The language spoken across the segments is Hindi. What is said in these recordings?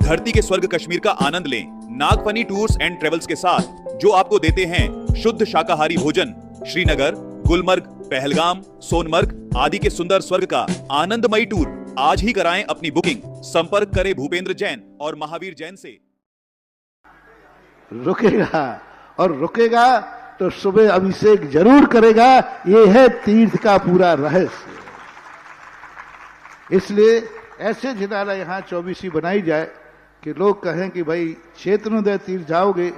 धरती के स्वर्ग कश्मीर का आनंद लें नागफनी टूर्स एंड ट्रेवल्स के साथ, जो आपको देते हैं शुद्ध शाकाहारी भोजन। श्रीनगर, गुलमर्ग, पहलगाम, सोनमर्ग आदि के सुंदर स्वर्ग का आनंदमयी टूर आज ही कराएं अपनी बुकिंग। संपर्क करें भूपेंद्र जैन और महावीर जैन से। रुकेगा और रुकेगा तो सुबह अभिषेक जरूर करेगा। ये है तीर्थ का पूरा रहस्य। इसलिए ऐसे जिनारा यहाँ 24 बनाई जाए कि लोग कहें कि भाई क्षेत्रोदय तीर्थ जाओगे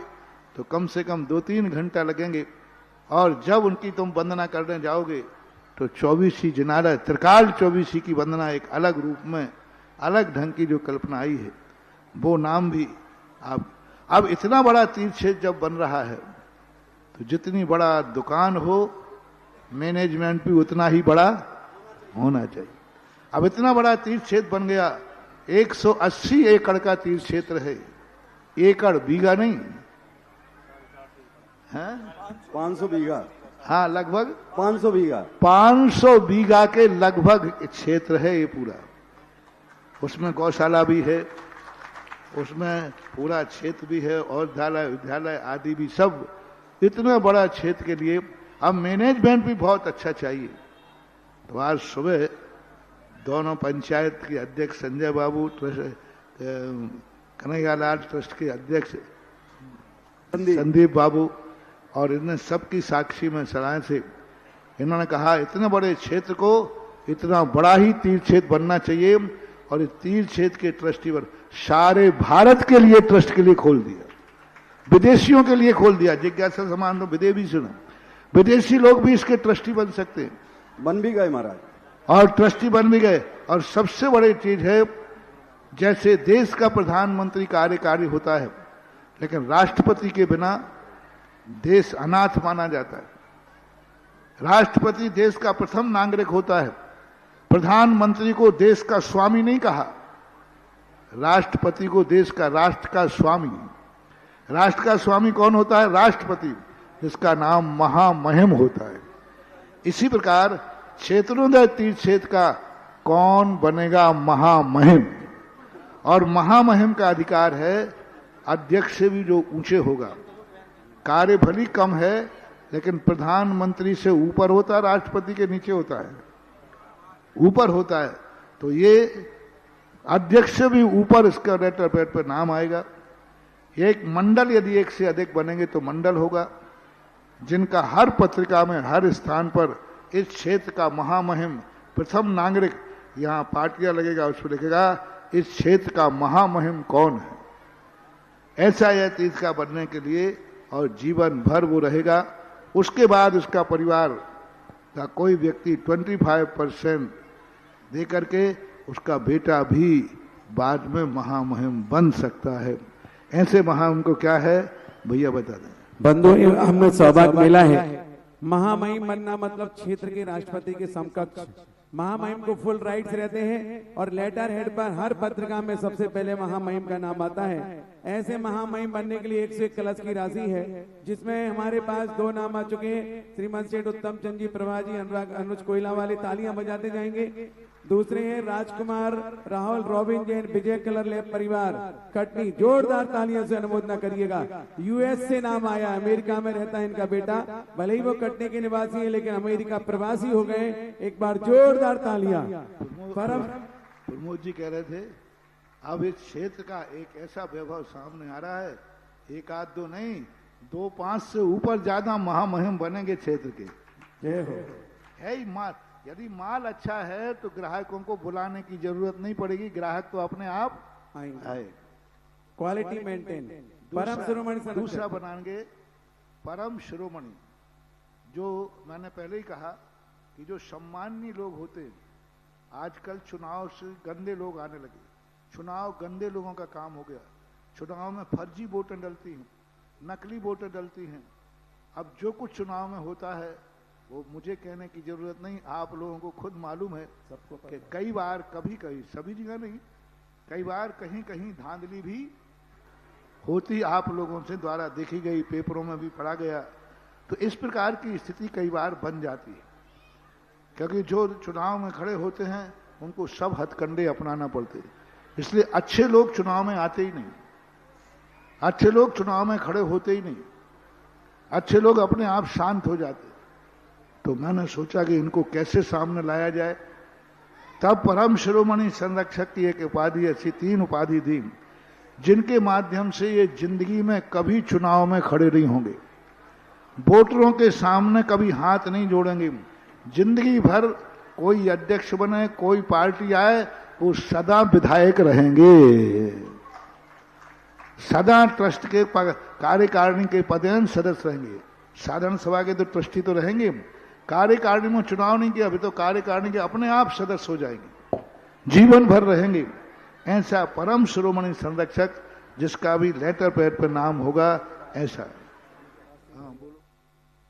तो कम से कम 2-3 घंटा लगेंगे, और जब उनकी तुम वंदना करने जाओगे तो 24 जिनारा, त्रिकाल 24 की वंदना एक अलग रूप में, अलग ढंग की जो कल्पना आई है, वो नाम भी अब इतना बड़ा तीर्थ क्षेत्र जब बन रहा है तो जितनी बड़ा दुकान हो, मैनेजमेंट भी उतना ही बड़ा होना चाहिए। अब इतना बड़ा तीर्थ क्षेत्र बन गया, 180 एकड़ का तीर्थ क्षेत्र है। एकड़, बीघा नहीं है, 500 बीघा। हाँ, लगभग 500 बीघा। 500 बीघा के लगभग क्षेत्र है ये पूरा। उसमें गौशाला भी है, उसमें पूरा क्षेत्र भी है, और विद्यालय आदि भी, सब इतना बड़ा क्षेत्र के लिए अब मैनेजमेंट भी बहुत अच्छा चाहिए। तो आज सुबह दोनों पंचायत के अध्यक्ष संजय बाबू, कन्हैयालाल ट्रस्ट के अध्यक्ष संदीप बाबू, और इन्हें सबकी साक्षी में सलाह से इन्होंने कहा इतने बड़े क्षेत्र को इतना बड़ा ही तीर्थ क्षेत्र बनना चाहिए, और इस तीर्थ क्षेत्र के ट्रस्टी पर सारे भारत के लिए ट्रस्ट के लिए खोल दिया, विदेशियों के लिए खोल दिया। जिज्ञासा समान तो विदेशी सुना, विदेशी लोग भी इसके ट्रस्टी बन सकते हैं। बन भी गए महाराज, और ट्रस्टी बन भी गए। और सबसे बड़ी चीज है, जैसे देश का प्रधानमंत्री कार्यकारी होता है, लेकिन राष्ट्रपति के बिना देश अनाथ माना जाता है। राष्ट्रपति देश का प्रथम नागरिक होता है। प्रधानमंत्री को देश का स्वामी नहीं कहा, राष्ट्रपति को देश का, राष्ट्र का स्वामी। राष्ट्र का स्वामी कौन होता है? राष्ट्रपति, जिसका नाम महामहिम होता है। इसी प्रकार क्षेत्रोदय तीर्थ क्षेत्र का कौन बनेगा? महामहिम। और महामहिम का अधिकार है अध्यक्ष से भी जो ऊंचे होगा। कार्य भली कम है, लेकिन प्रधानमंत्री से ऊपर होता है, राष्ट्रपति के नीचे होता है, ऊपर होता है। तो ये अध्यक्ष से भी ऊपर इसका लेटर पैड पर नाम आएगा। एक मंडल, यदि एक से अधिक बनेंगे तो मंडल होगा, जिनका हर पत्रिका में, हर स्थान पर इस क्षेत्र का महामहिम, प्रथम नागरिक, यहाँ पाटिया लगेगा, उस पर लिखेगा इस क्षेत्र का महामहिम कौन है। ऐसा यह तीर्थ का बनने के लिए, और जीवन भर वो रहेगा। उसके बाद उसका परिवार का कोई व्यक्ति 25% दे करके उसका बेटा भी बाद में महामहिम बन सकता है। ऐसे महामहिम को क्या है भैया बता दें। बंधु, हमें सौभाग्य मिला है। महामहिम बनना मतलब क्षेत्र के राष्ट्रपति के समकक्ष। महामहिम को फुल राइट्स रहते हैं, और लेटर हेड पर हर पत्रिका में सबसे पहले महामहिम का नाम आता है। ऐसे महामहिम बनने के लिए 101 कलश की राशि है, जिसमें हमारे पास 2 नाम आ चुके हैं, श्रीमंत सेठ उत्तम चंद जी प्रभा जी, अनुराग अनुज कोयला वाले, तालियां बजाते जाएंगे। दूसरे हैं राजकुमार राहुल रॉबिन जैन, विजय कलर लैब परिवार, कटनी। जोरदार तालियों से अनुमोदना करिएगा। यूएस से नाम आया, अमेरिका में रहता है इनका बेटा, भले ही वो कटनी के निवासी है लेकिन अमेरिका प्रवासी हो गए। एक बार जोरदार तालियां। प्रमोद जी कह रहे थे, अब इस क्षेत्र का एक ऐसा वैभव सामने आ रहा है, एक आध दो नहीं, 2-5 से ऊपर ज्यादा महामहिम बनेंगे क्षेत्र के। है ही माल, यदि माल अच्छा है तो ग्राहकों को बुलाने की जरूरत नहीं पड़ेगी, ग्राहक तो अपने आप आए। Quality maintain. परम शिरोमणि दूसरा बनाएंगे परम शिरोमणि। जो मैंने पहले ही कहा कि जो सम्माननीय लोग होते हैं, आजकल चुनाव से गंदे लोग आने लगे। चुनाव गंदे लोगों का काम हो गया। चुनाव में फर्जी वोटें डलती हैं, नकली वोटें डलती हैं। अब जो कुछ चुनाव में होता है वो मुझे कहने की जरूरत नहीं, आप लोगों को खुद मालूम है सबको कि कई बार, कभी कभी, सभी जगह नहीं, कई बार कहीं कहीं धांधली भी होती, आप लोगों से द्वारा देखी गई, पेपरों में भी पढ़ा गया। तो इस प्रकार की स्थिति कई बार बन जाती है, क्योंकि जो चुनाव में खड़े होते हैं उनको सब हथकंडे अपनाना पड़ते हैं। इसलिए अच्छे लोग चुनाव में आते ही नहीं, अच्छे लोग चुनाव में खड़े होते ही नहीं, अच्छे लोग अपने आप शांत हो जाते। तो मैंने सोचा कि इनको कैसे सामने लाया जाए। तब परम शिरोमणि संरक्षक की एक उपाधि, ऐसी 3 उपाधि दी जिनके माध्यम से ये जिंदगी में कभी चुनाव में खड़े नहीं होंगे, वोटरों के सामने कभी हाथ नहीं जोड़ेंगे, जिंदगी भर कोई अध्यक्ष बने, कोई पार्टी आए, वो सदा विधायक रहेंगे, सदा ट्रस्ट के कार्यकारिणी के पदेन सदस्य रहेंगे। साधारण सभा के तो ट्रस्टी तो रहेंगे, कार्यकारिणी में चुनाव नहीं किया, अभी तो कार्यकारिणी के अपने आप सदस्य हो जाएंगे, जीवन भर रहेंगे। ऐसा परम शिरोमणि संरक्षक जिसका भी लेटर पैड पर नाम होगा, ऐसा।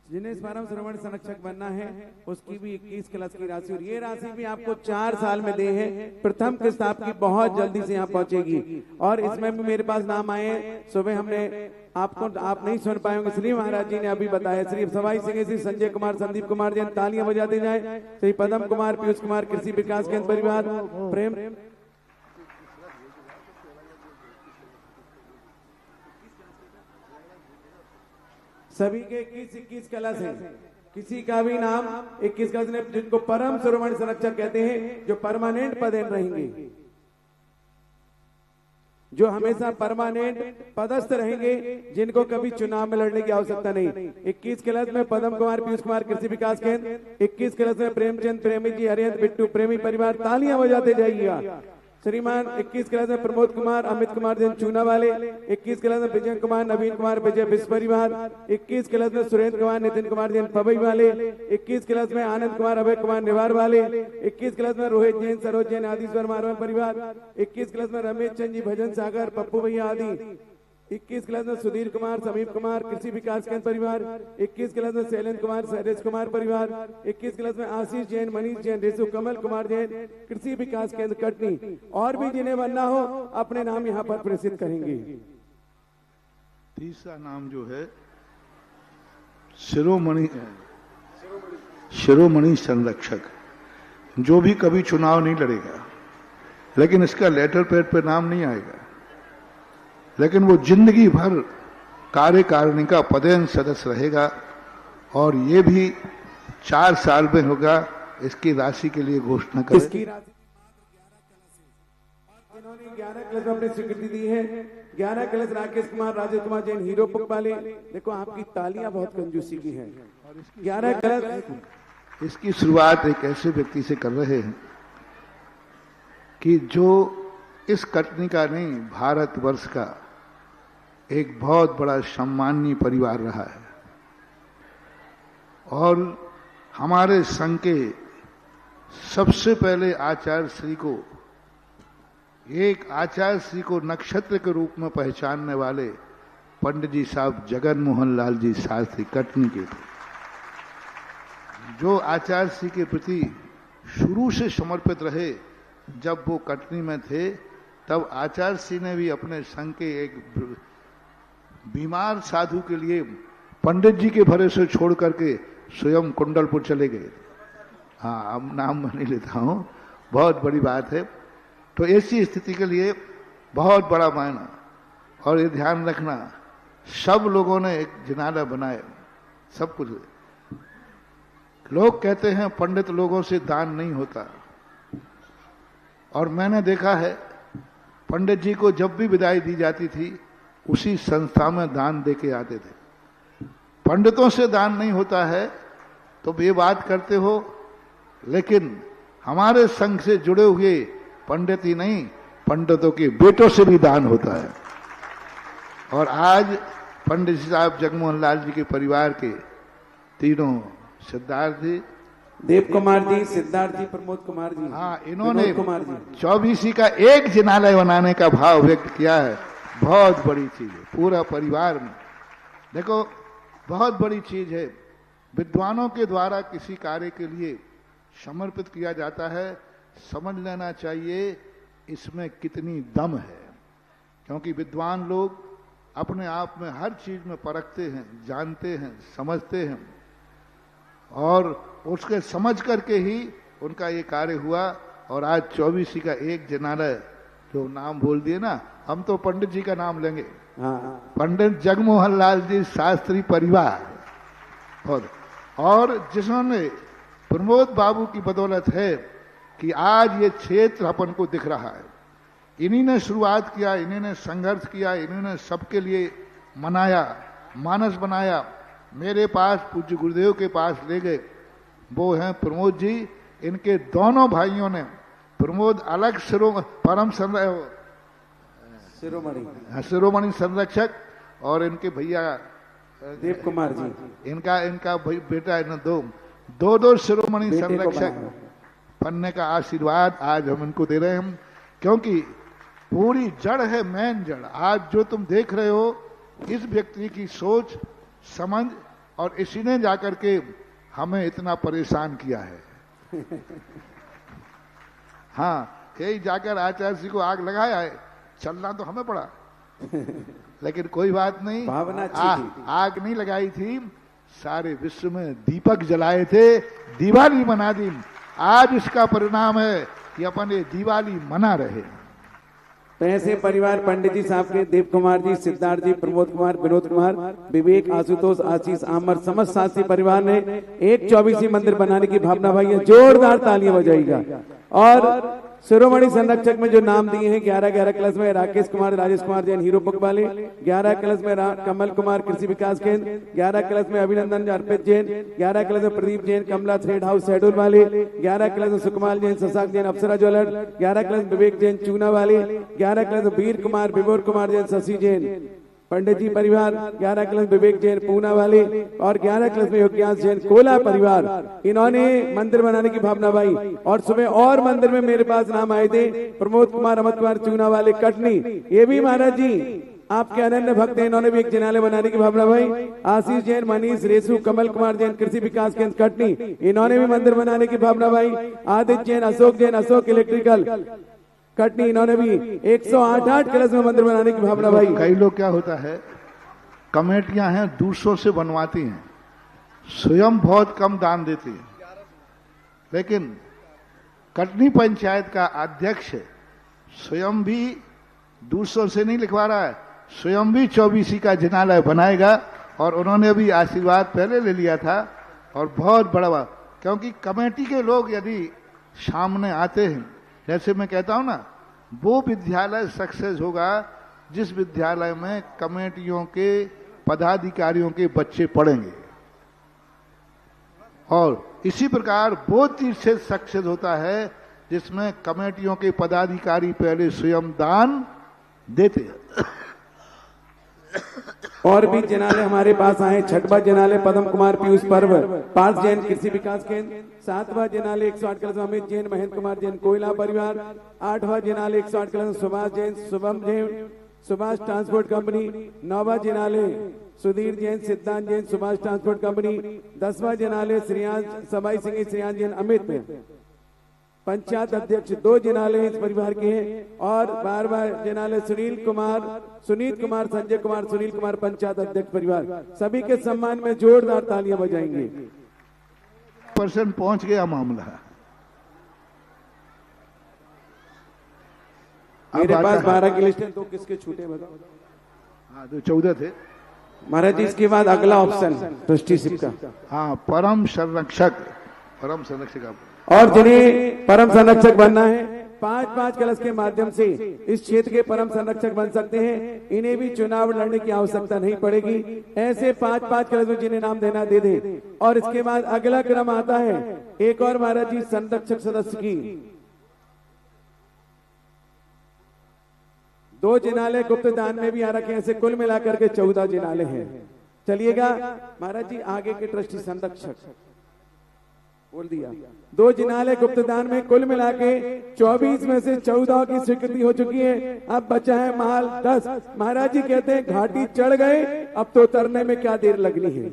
जिन्हें इस परम शिरोमणि संरक्षक बनना है उसकी भी 21 क्लास की राशि, और ये राशि भी आपको 4 साल में दे है। प्रथम किस्त आपकी बहुत जल्दी से यहाँ पहुंचेगी। और इसमें भी मेरे पास नाम आए, सुबह हमने आपको, आप नहीं सुन पाए होंगे, श्री महाराज जी ने अभी बताया, श्री सवाई सिंह, श्री संजय कुमार, संदीप कुमार जैन, तालियां बजाते जाए, श्री पदम कुमार, पीयूष कुमार, कृषि विकास केंद्र परिवार, प्रेम सभी के 21 क्लास हैं। किसी का भी नाम 21 क्लास ने, जिनको परम शिरोमणि संरक्षक कहते हैं, जो परमानेंट पदेन रहेंगे, जो हमेशा परमानेंट पदस्थ रहेंगे, जिनको कभी चुनाव में लड़ने की आवश्यकता नहीं। 21 क्लास में पदम कुमार, पीयूष कुमार, कृषि विकास केंद्र। 21 क्लास में प्रेमचंद, प्रेमी जी, हरियंत, बिट्टू, प्रेमी परिवार, तालियां बजाते जाइएगा। श्रीमान 21 क्लास में प्रमोद कुमार, अमित कुमार जैन चूना वाले। 21 क्लास में विजय कुमार, नवीन कुमार, विजय विश्व परिवार। 21 क्लास में सुरेंद्र कुमार, नितिन कुमार जैन पवई वाले। 21 क्लास में आनंद कुमार, अभय कुमार निवार वाले। 21 क्लास में रोहित जैन, सरोज जैन, आदिश्वर मारवाल परिवार। 21 क्लास में रमेश चंद जी, भजन सागर, पप्पू भैया आदि। 21 क्लास में सुधीर कुमार, समीप कुमार, कृषि विकास केंद्र परिवार। 21 क्लास में शैलेंद्र कुमार, शैलेश कुमार परिवार। 21 क्लास में आशीष जैन, मनीष जैन, रेसु कमल कुमार जैन, कृषि विकास केंद्र कटनी। और भी जिन्हें बनना हो अपने नाम यहाँ पर प्रसिद्ध करेंगे। तीसरा नाम जो है शिरोमणि संरक्षक, जो भी कभी चुनाव नहीं लड़ेगा, लेकिन इसका लेटर पैड पे नाम नहीं आएगा, लेकिन वो जिंदगी भर कार्यकारिणी का पदेन सदस्य रहेगा। और ये भी 4 साल में होगा। इसकी राशि के लिए घोषणा करें। इसकी राशि इन्होंने 11 क्लास में अपनी स्वीकृति दी है। 11 क्लास राकेश कुमार, राजेश कुमार जैन, हीरो पुक वाले। देखो आपकी तालियां बहुत कंजूसी की है। 11 क्लास इसकी शुरुआत एक ऐसे व्यक्ति से कर रहे हैं कि जो इस कटनी का नहीं, भारतवर्ष का एक बहुत बड़ा सम्माननीय परिवार रहा है। और हमारे संघ के सबसे पहले आचार्य श्री को, एक आचार्य श्री को नक्षत्र के रूप में पहचानने वाले पंडित जी साहब जगन मोहन लाल जी शास्त्री कटनी के थे, जो आचार्य श्री के प्रति शुरू से समर्पित रहे। जब वो कटनी में थे तब आचार्य श्री ने भी अपने संघ के एक बीमार साधु के लिए पंडित जी के भरोसे छोड़ करके स्वयं कुंडलपुर चले गए। हाँ, अब नाम मैं नहीं लेता हूँ, बहुत बड़ी बात है। तो ऐसी स्थिति के लिए बहुत बड़ा मायना। और ये ध्यान रखना, सब लोगों ने एक जिनाला बनाए, सब कुछ। लोग कहते हैं पंडित लोगों से दान नहीं होता, और मैंने देखा है पंडित जी को जब भी विदाई दी जाती थी उसी संस्था में दान दे के आते थे। पंडितों से दान नहीं होता है तो ये बात करते हो, लेकिन हमारे संघ से जुड़े हुए पंडित ही नहीं, पंडितों के बेटों से भी दान होता है। और आज पंडित साहब जगमोहन लाल जी के परिवार के तीनों, सिद्धार्थ जी, देव कुमार जी, सिद्धार्थ जी, प्रमोद कुमार जी, हाँ, इन्होंने कुमार जी 24 का एक जिनालय बनाने का भाव व्यक्त किया है। बहुत बड़ी चीज है पूरा परिवार में। देखो, बहुत बड़ी चीज है। विद्वानों के द्वारा किसी कार्य के लिए समर्पित किया जाता है, समझ लेना चाहिए इसमें कितनी दम है। क्योंकि विद्वान लोग अपने आप में हर चीज में परखते हैं, जानते हैं, समझते हैं, और उसके समझ करके ही उनका ये कार्य हुआ। और आज 24 का एक जिनालय जो नाम बोल दिए ना, हम तो पंडित जी का नाम लेंगे। हाँ, पंडित जगमोहन लाल जी शास्त्री परिवार, और जिन्होंने प्रमोद बाबू की बदौलत है कि आज ये क्षेत्र अपन को दिख रहा है। इन्हीं ने शुरुआत किया, इन्हीं ने संघर्ष किया, इन्हीं ने सबके लिए मनाया, मानस बनाया। मेरे पास पूज्य गुरुदेव के पास ले गए, वो हैं प्रमोद जी। इनके दोनों भाइयों ने, प्रमोद अलग परम शिरोमणि संरक्षक, और इनके भैया देव कुमार जी, इनका बेटा, इन दो शिरोमणि संरक्षक बनने का आशीर्वाद आज हम इनको दे रहे हैं। क्योंकि पूरी जड़ है, मेन जड़ आज जो तुम देख रहे हो, इस व्यक्ति की सोच समझ, और इसी ने जाकर के हमें इतना परेशान किया है। हाँ, यही जाकर आचार्य जी को आग लगाया है, चलना तो हमें पड़ा। लेकिन कोई बात नहीं, आग नहीं लगाई थी, सारे विश्व में दीपक जलाए थे, दिवाली मना दी। आज इसका परिणाम है कि अपन ये दिवाली मना रहे। पैसे परिवार पंडित जी साहब के, देव कुमार जी, सिद्धार्थ जी, प्रमोद कुमार, विनोद कुमार, विवेक, आशुतोष, आशीष, आमर, समस्त शास्त्री परिवार ने एक 24 मंदिर बनाने की भावना भाई है, जोरदार तालियां बजाएगा। और शिरोमणि संरक्षक में जो नाम दिए हैं 11 क्लास में राकेश कुमार, राजेश कुमार जैन हीरो बुक वाले, 11 क्लास में कमल कुमार कृषि विकास केंद्र, 11 क्लास में अभिनंदन अर्पित जैन, 11 क्लास में प्रदीप जैन कमला थ्रेड हाउस शेड्यूल वाले, 11 क्लास में सुकुमार जैन शशांक जैन अप्सरा ज्वेलर, 11 क्लास में विवेक जैन चूना वाले, 11 क्लास में वीर कुमार विभोर कुमार जैन शशि जैन पंडित जी परिवार, 11 क्लास विवेक जैन पूना वाले, और 11 क्लास में योग्यास जैन कोला परिवार। इन्होंने मंदिर बनाने की भावना भाई। और सुबह और मंदिर में मेरे पास नाम आए थे, प्रमोद कुमार, अमित कुमार चूना वाले कटनी, ये भी महाराज जी आपके अनन्य भक्त हैं, इन्होंने भी एक जिनालय बनाने की भावना भाई। आशीष जैन, मनीष रेसू, कमल कुमार जैन कृषि विकास केंद्र कटनी, इन्होंने भी मंदिर बनाने की भावना भाई। आदित्य जैन, अशोक जैन, अशोक इलेक्ट्रिकल कटनी, इन्होंने भी 108 क्लास में मंदिर बनाने की भावना भाई। कई लोग क्या होता है, कमेटियां हैं दूसरों से बनवाती हैं, स्वयं बहुत कम दान देती है। लेकिन कटनी पंचायत का अध्यक्ष स्वयं भी दूसरों से नहीं लिखवा रहा है, स्वयं भी 24 का जिनालय बनाएगा। और उन्होंने भी आशीर्वाद पहले ले लिया था, और बहुत बड़ा, क्योंकि कमेटी के लोग यदि सामने आते हैं, जैसे मैं कहता हूं ना, वो विद्यालय सक्सेस होगा जिस विद्यालय में कमेटियों के पदाधिकारियों के बच्चे पढ़ेंगे। और इसी प्रकार वो तीर्थ सक्सेस होता है जिसमें कमेटियों के पदाधिकारी पहले स्वयं दान देते हैं। और भी जिनालय हमारे पास आए, 6वां जिनालय पद्म कुमार पीयूष पर्व, पार्थ जैन कृषि विकास केंद्र, 7वां जिनालय 108 क्लास अमित जैन, महेंद्र कुमार जैन कोयला परिवार, 8वां जिनालय 108 class Subhash Jain, Shubham Jain Subhash transport company, 9वां जिनालय सुधीर जैन, सिद्धांत जैन सुभाष ट्रांसपोर्ट कंपनी, 10वां जिनालय श्रेयांश सबाई सिंह श्रेयांश जैन अमित में पंचायत अध्यक्ष, 2 जिनालय इस परिवार के हैं। और 12वां जिनालय सुनीत कुमार संजय कुमार सुनील कुमार पंचायत अध्यक्ष परिवार। सभी के सम्मान में जोरदार तालियां बजाएंगे। % पहुंच गया मामला। मेरे पास 12 की लिस्ट है, तो किसके छूटे बताओ? हाँ, तो 14 थे महाराज जी। इसके बाद अगला ऑप्शन ट्रस्टीशिप का, हाँ, परम संरक्षक और जिन्हें परम संरक्षक बनना है 5-5 कलश के माध्यम से इस क्षेत्र के परम संरक्षक बन सकते हैं। इन्हें भी चुनाव लड़ने की आवश्यकता नहीं पड़ेगी। ऐसे 5-5 कलश में जिन्हें नाम देना दे दे। और इसके बाद अगला क्रम आता है एक और महाराज जी संरक्षक सदस्य की। 2 जिनालय गुप्त दान में भी आ रखे हैं, ऐसे कुल मिलाकर के 14 जिनालय हैं। चलिएगा महाराज जी, आगे के ट्रस्टी संरक्षक बोल दिया। 2 जिनालय गुप्तदान में कुल मिला के 24 में से 14 की स्वीकृति हो चुकी है। अब बचा है माल 10। महाराज जी कहते हैं घाटी चढ़ गए, अब तो उतरने में क्या देर लगनी है।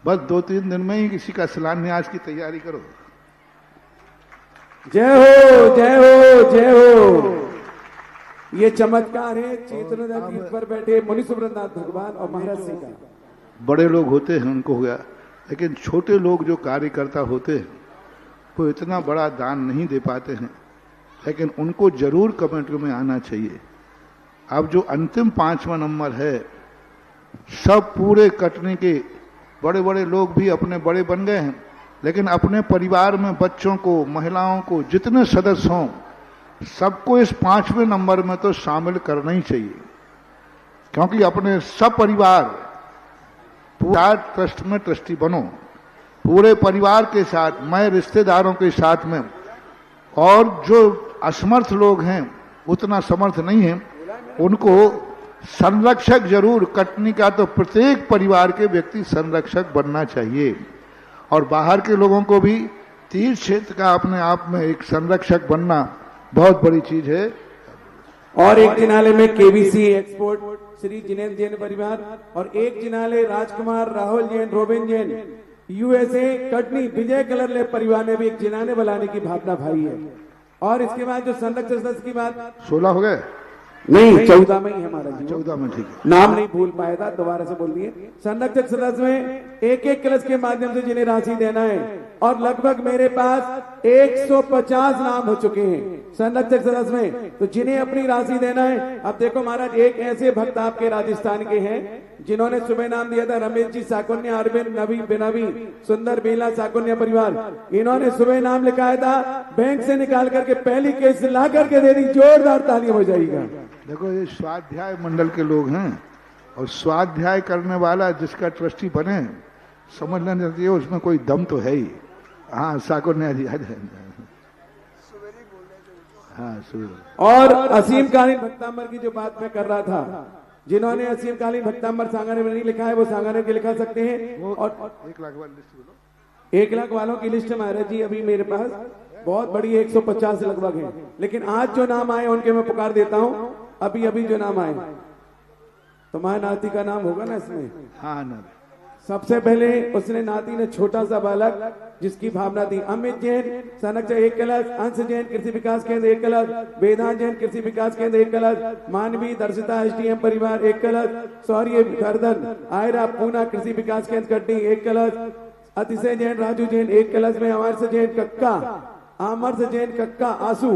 बस 2-3 दिन में ही किसी का शिलान्यास की तैयारी करो। जय हो जय हो जय हो। ये चमत्कार है चेतन पर बैठे मुनि सुब्रतनाथ भगवान और महाराज सिंह का। बड़े लोग होते हैं उनको हो गया, लेकिन छोटे लोग जो कार्यकर्ता होते हैं वो इतना बड़ा दान नहीं दे पाते हैं। लेकिन उनको जरूर कमेटी में आना चाहिए। अब जो अंतिम 5वां नंबर है, सब पूरे कटनी के बड़े बड़े लोग भी अपने बड़े बन गए हैं, लेकिन अपने परिवार में बच्चों को, महिलाओं को, जितने सदस्य हों, सबको इस 5वें नंबर में तो शामिल करना ही चाहिए, क्योंकि अपने सब परिवार पूरा ट्रस्ट में ट्रस्टी बनो, पूरे परिवार के साथ, मैं रिश्तेदारों के साथ में, और जो असमर्थ लोग हैं, उतना समर्थ नहीं है, उनको संरक्षक जरूर, कटनी का तो प्रत्येक परिवार के व्यक्ति संरक्षक बनना चाहिए, और बाहर के लोगों को भी तीर्थ क्षेत्र का अपने आप में एक संरक्षक बनना बहुत बड़ी चीज है। और एक जिनाले में केबीसी एक्सपोर्ट श्री जिनेन्द्र जैन परिवार, और एक जिनाले राजकुमार राहुल जैन रोबिन जैन यूएसए कटनी विजय कलरले परिवार ने भी एक जिनाने बनाने की भावना भाई है। और इसके बाद जो संरक्षक सदस्य की बात 16 हो गए नहीं, 14 में ही हमारा जी, 14 में, ठीक है, नाम नहीं भूल पाया था, दोबारा से बोल दिए। संरक्षक सदस्य में एक एक क्लच के माध्यम से जिन्हें राशि देना है, और लगभग मेरे पास 150 नाम हो चुके हैं संरक्षक सदस्य में, तो जिन्हें अपनी राशि देना है। अब देखो महाराज, एक ऐसे भक्त आपके राजस्थान के हैं जिन्होंने सुबह नाम दिया था, रमेश जी साकुन्या, अरविंद नबी बेनवी, सुंदर बेला साकुन्या परिवार, इन्होंने सुबह नाम लिखाया था, बैंक से निकाल करके पहली केस ला करके दे दी, जोरदार तालियां हो जाएगा। देखो ये स्वाध्याय मंडल के लोग हैं, और स्वाध्याय करने वाला जिसका ट्रस्टी बने, समझना चाहिए उसमें कोई दम तो है ही। हाँ, साकुन्या जी, हाँ सुबह। और असीमकालीन भक्तांबर की जो बात मैं कर रहा था, जिन्होंने असीमकालीन भक्तांबर सांगानेर में नहीं लिखा है, वो सांगानेर के लिखा सकते हैं। और 1 लाख वाली लिस्ट बोलो। 1 लाख वालों की लिस्ट महाराज जी अभी मेरे पास बहुत बड़ी 150 लगभग है, लेकिन आज जो नाम आए उनके मैं पुकार देता हूं। अभी अभी जो नाम आए, तुम्हारे नाती का नाम होगा ना इसमें? हाँ ना, सबसे पहले उसने नाती ने छोटा सा बालक जिसकी भावना थी, अमित जैन संरक्षक 1 कलश, अंश जैन कृषि विकास केंद्र 1 कलश, वेदांत जैन कृषि विकास केंद्र 1 कलश, मानवी दर्शिता एसडीएम परिवार 1 कलश, सौर्य गर्दन आयरा पूना कृषि विकास केंद्र कटनी 1 कलश, अतिशय जैन राजू जैन 1 कलश में, अमरस जैन कक्का, अमरस जैन कक्का आंसू,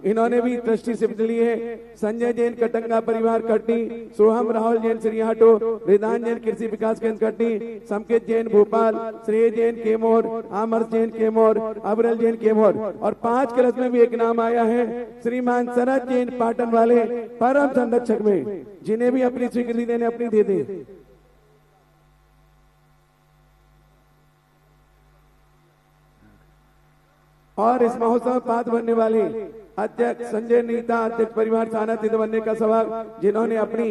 इन्होंने भी ट्रस्टीशिप ली है। संजय जैन कटंगा परिवार कटनी, सोहम राहुल जैन श्रीहाटो, वेदांत जैन कृषि विकास केंद्र कटनी, संकेत जैन भोपाल, श्रेय जैन केमोर, अमरस जैन केमोर, अबरल जैन केमोर। और 5 क्लस में भी एक नाम आया है, श्रीमान शरद जैन पाटन वाले परम संरक्षक में, जिन्हें भी अपनी स्वीकृति देने अपनी दे दें। और इस महोत्सव में पात्र बनने वाले अध्यक्ष संजय नीता, अध्यक्ष परिवार थाना तीर्थ बनने का सवाल, जिन्होंने अपनी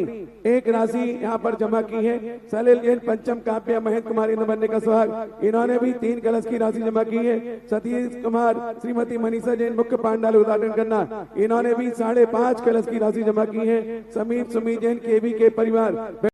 एक राशि यहाँ पर जमा की है। सलील जैन पंचम काव्य महेंद्र कुमार इंद्र बनने का सवाल, इन्होंने भी 3 कलश की राशि जमा की है। सतीश कुमार, श्रीमती मनीषा जैन मुख्य पांडाल उद्घाटन करना, इन्होंने भी 5.5 कलश की राशि जमा की है। समीर सुमी जैन केवी के परिवार